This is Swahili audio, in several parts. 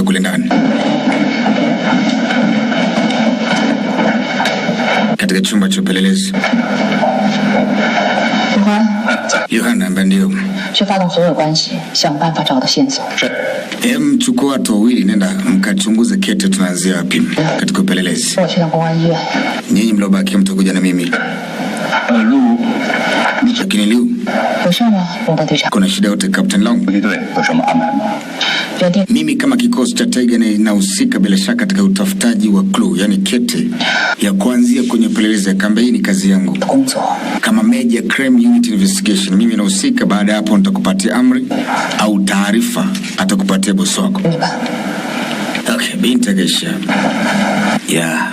kule ndani. Katika chumba cha upelelezi. Yohana ambaye ndio 去发动所有关系，想办法找到线索。是。Mchukua watu wawili, nenda mkachunguze Kete, tunaanzia wapi katika upelelezi. 我去趟公安医院。 Nyinyi mlobaki mtakuja na mimi. Lu. Lakini Liu. 有事吗，龙德队长？ Kuna shida yote Captain Long? 游击队有什么安排吗？ 原定 Mimi kama kikosi cha Tiger ninahusika bila shaka katika utafutaji wa clue, yani Kete, ya kuanzia kwenye upelelezi ya kambi. Hii ni kazi yangu. 工作。 Kama Major Crime Unit Investigation, mimi nahusika. Baada ya hapo nitakupatia amri au taarifa, atakupatia bosi wako. 你吧。 Okay, binti Aisha. Yeah.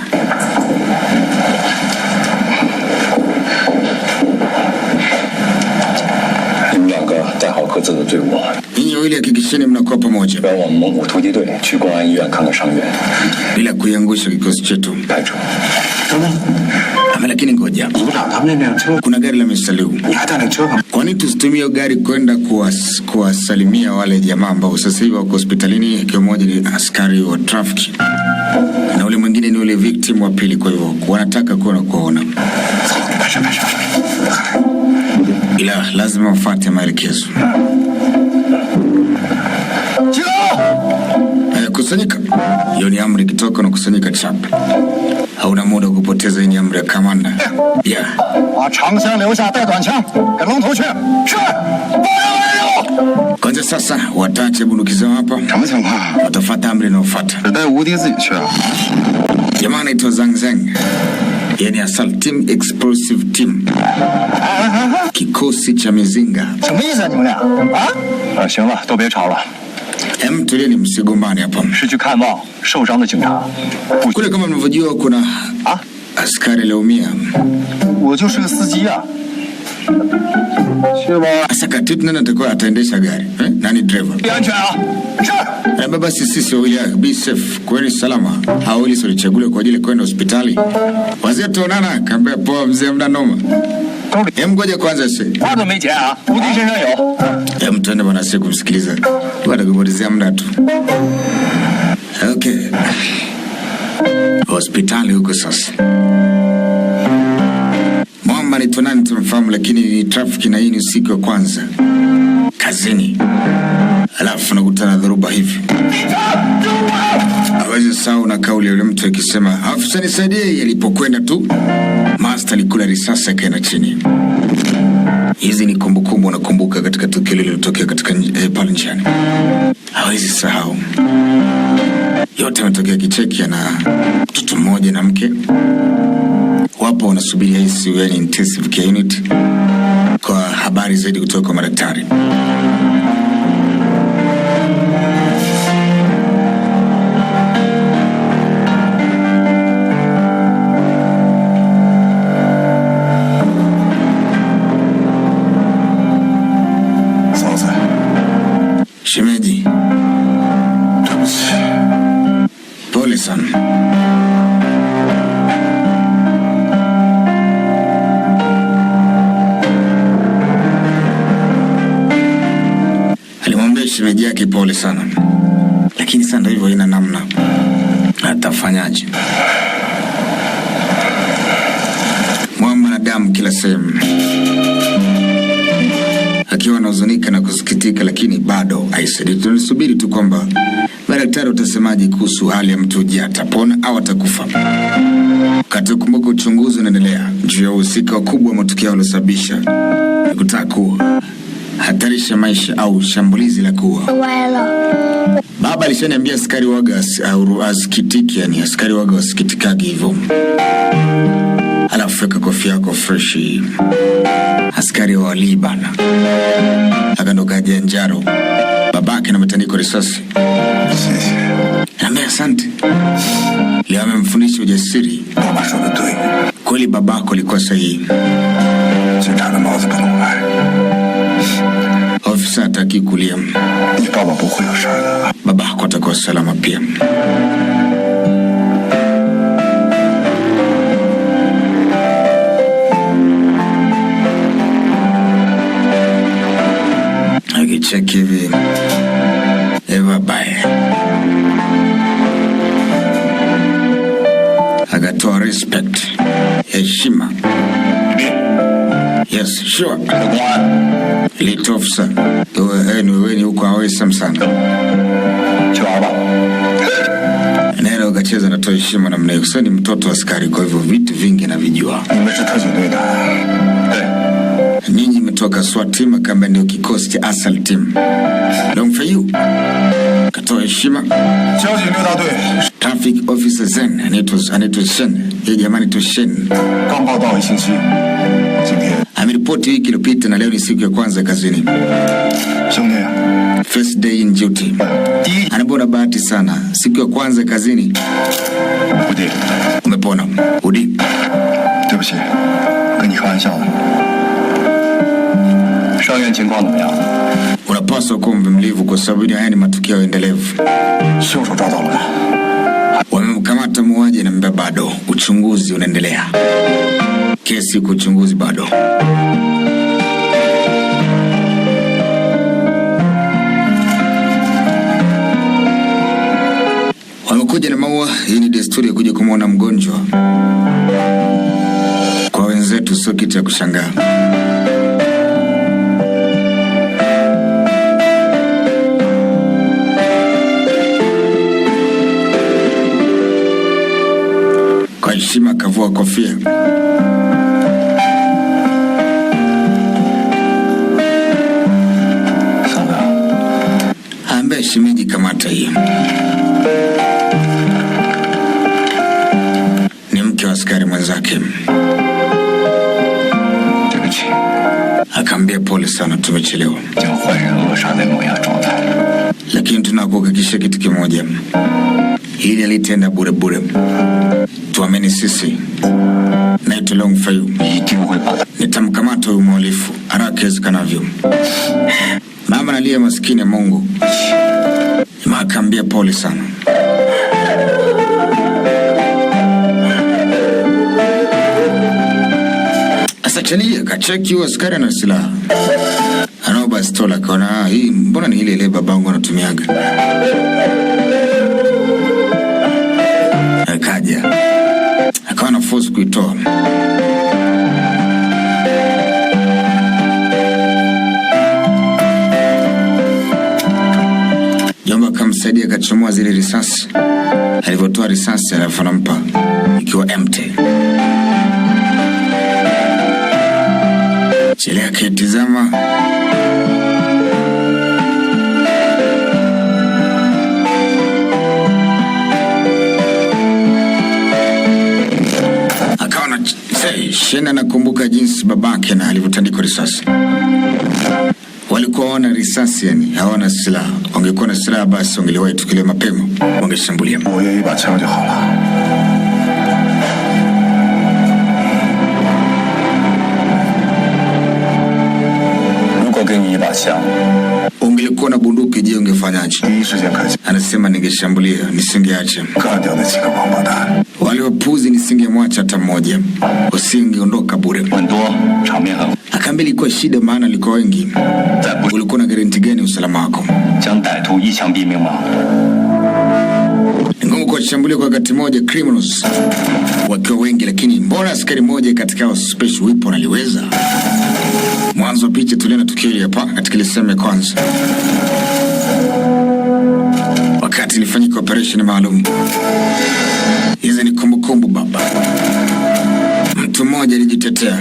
你们两个带好各自的队伍， Ninyi wawili hakikisheni mnakuwa pamoja 跟我们蒙古突击队去公安医院看看伤员。 bila kuiangusha kikosi chetu. 排除。 Lakini ngoja, 组长他们那辆车， kuna gari la Mr. Liu. 你还带那车干嘛？ Kwa nini tusitumie gari kwenda kuwasalimia wale jamaa ambao sasa hivi wako hospitalini, ikiwa mmoja ni askari wa traffic na ule mwingine ni ule victim wa pili, kwa hivyo wanataka kuona. Ila lazima wafuate maelekezo. Kusanyika. Hiyo ni amri kitoka na kusanyika chapa. Hauna muda kupoteza, ni amri ya kamanda. Yeah. 把长枪留下，带短枪，跟龙头去。是。报告。 Kwanza sasa watache bunduki zao hapa. 什么情况？ Watafuata amri inayofuata. 只带无敌自己去啊？ Jamaa anaitwa Zhang Zhang. Yani Assault Team Explosive Team. Kikosi cha mizinga. 什么意思啊你们俩？啊？行了，都别吵了。 Tulieni msigombane hapa. 是去看望受伤的警察。 Kule kama mnavyojua kuna askari aliumia. 我就是个司机啊。去吧。 Sasa katibu nani atakuwa ataendesha gari? Nani driver? 注意安全啊！是。 Basi sisi wawili, be safe, kweni salama. Hao wawili walichaguliwa kwa ajili ya kwenda hospitali. Wazee tuonana, kaambia poa mzee, mna noma. Ngoja kwanza sasa. 花都没钱啊，无敌身上有。 Tuende bwana, siku kumsikiliza. Watakupotezea muda tu. Okay. Hospitali huko sasa. Mwamba ni tunani tumfahamu, lakini ni traffic na hii ni usiku wa kwanza. Kazini. Alafu nakutana dhoruba hivi. Hawezi sawa na kauli ya yule mtu akisema, "Afisa nisaidie." Yalipokwenda tu, Master alikula risasi akaenda chini. Hizi ni kumbukumbu nakumbuka katika tukio lililotokea katika pale njiani. Hawezi sahau. Yote yametokea Kicheki na mtoto mmoja na mke. Wapo wanasubiri ICU, yani intensive care unit, kwa habari zaidi kutoka kwa madaktari. Shemeji, 对不起， pole sana. Alimwambia shemeji yake pole sana, lakini sasa ndio hivyo, ina namna, atafanyaje? Mwamba na damu kila sehemu, akiwa anahuzunika na kusikitika, lakini bado aisaidi. Tunasubiri tu kwamba madaktari utasemaje kuhusu hali ya mtu, je, atapona au atakufa. Kumbuka uchunguzi unaendelea juu ya uhusika wakubwa wa matukio yaliyosababisha kutaka kuua, hatarisha maisha au shambulizi la kuua. Baba alishaniambia askari waga au asikitiki, yani askari waga wasikitikagi hivyo. Alafu weka kofia yako fresh. Askari wa wali bana. Akandoka Njaro. Babake na matandiko risasi. Naambia asante. Leo amemfundisha ujasiri. Baba 说的对， Kweli babako alikuwa sahihi. 警察的帽子不能歪。 Ofisa hataki kulia. 你爸爸不会有事的。 Babako atakuwa salama pia. Akicheki hivi. Eva bye. Toa respect, heshima. Yes, sure. Little officer. Wewe ni uko awesome sana. Nero ukacheza na toa heshima na mnayo. Sasa ni mtoto wa askari, kwa hivyo vitu vingi anavijua. Nyinyi mmetoka SWAT team, kama ndio kikosi cha asal team. Long for you. Katoa heshima. Traffic officer Zen, anaitwa Shen. Yeye jamani to Shen. Ameripoti wiki iliyopita na leo ni siku ya kwanza kazini. First day in duty. Anabona bahati sana. Siku ya kwanza kazini. Umepona. Udi. Unapaswa kuwa mvumilivu kwa sababu haya ni matukio endelevu. Wamemkamata muuaji na mbeba bado. Uchunguzi unaendelea. Kesi kwa uchunguzi bado. Wamekuja na maua. Hii ni desturi ya kuja kumwona mgonjwa. Kwa wenzetu sio kitu ya kushangaa. Kwa heshima kavua kofia. Ambaye shimeji kamata hiyo. Ni mke wa askari mwenzake. Akaambia pole sana, tumechelewa. Lakini tunakuhakikishia kitu kimoja. Hili alitenda bure bure. Tuamini sisi. Naitwa Long for you. Nitamkamata huyu mhalifu haraka iwezekanavyo. Mama nalia maskini Mungu. Akaambia pole sana. Asa chalia kacheki wa askari na silaha. Anao bastola kaona hii mbona ni ile babangu anatumiaga. Akaja. Akawa na force kuitoa. Jomba akamsaidia akachomoa zile risasi. Alivyotoa risasi alafu anampa ikiwa empty. Chele akitizama. Akaona Shena nakumbuka jinsi babake na alivyotandikwa risasi. Walikuwa wana risasi yani, hawana silaha. Wangekuwa na silaha basi wangeliwahi tukile mapema, wangeshambulia. Ungelikuwa na bunduki je ungefanyaje? Anasema ningeshambulia, nisingeacha. Wale wapuzi nisingemwacha hata mmoja. Usingeondoka bure. Akaambia ilikuwa shida maana alikuwa wengi. Ulikuwa na guarantee gani usalama wako? Ngumu kwa shambulia kwa wakati moja criminals wakiwa wengi, lakini mbona askari moja katika special weapon aliweza? Mwanzo wa picha tuliona tukio hili hapa katika ile sehemu ya kwanza. Wakati ilifanyika operation maalum. Hizi ni kumbukumbu baba. Mtu mmoja alijitetea.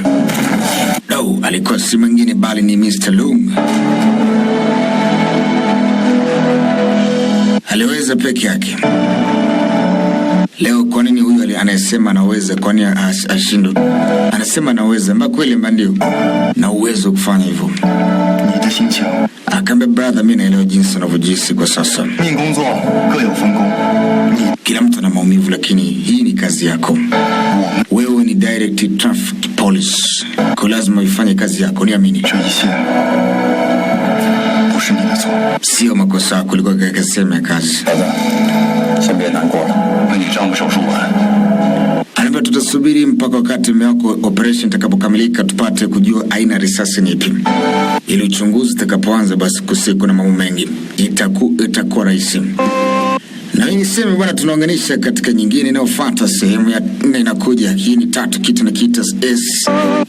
No, alikuwa si mwingine bali ni Mr. Lung. Aliweza peke yake. Leo kwa nini huyu anayesema anaweza kwa nini ashindwe? Anasema anaweza, mbona kweli ndio na uwezo kufanya hivyo. Akambe brother, mimi naelewa jinsi unavyojisi kwa sasa. Kila mtu ana maumivu lakini hii ni kazi yako. Wewe ni direct traffic police. Kwa lazima uifanye kazi yako, niamini. Sio makosa yako, kulikuwa katika sehemu ya kazi. Anambia tutasubiri mpaka wakati wako operation itakapokamilika tupate kujua aina risasi ni ipi. Ili uchunguzi utakapoanza basi kusiku na mambo mengi itakuwa rahisi. Na mimi niseme bwana, tunaunganisha katika nyingine inayofuata. Sehemu ya 4 inakuja. Hii ni 3, kitu na kita SWAT.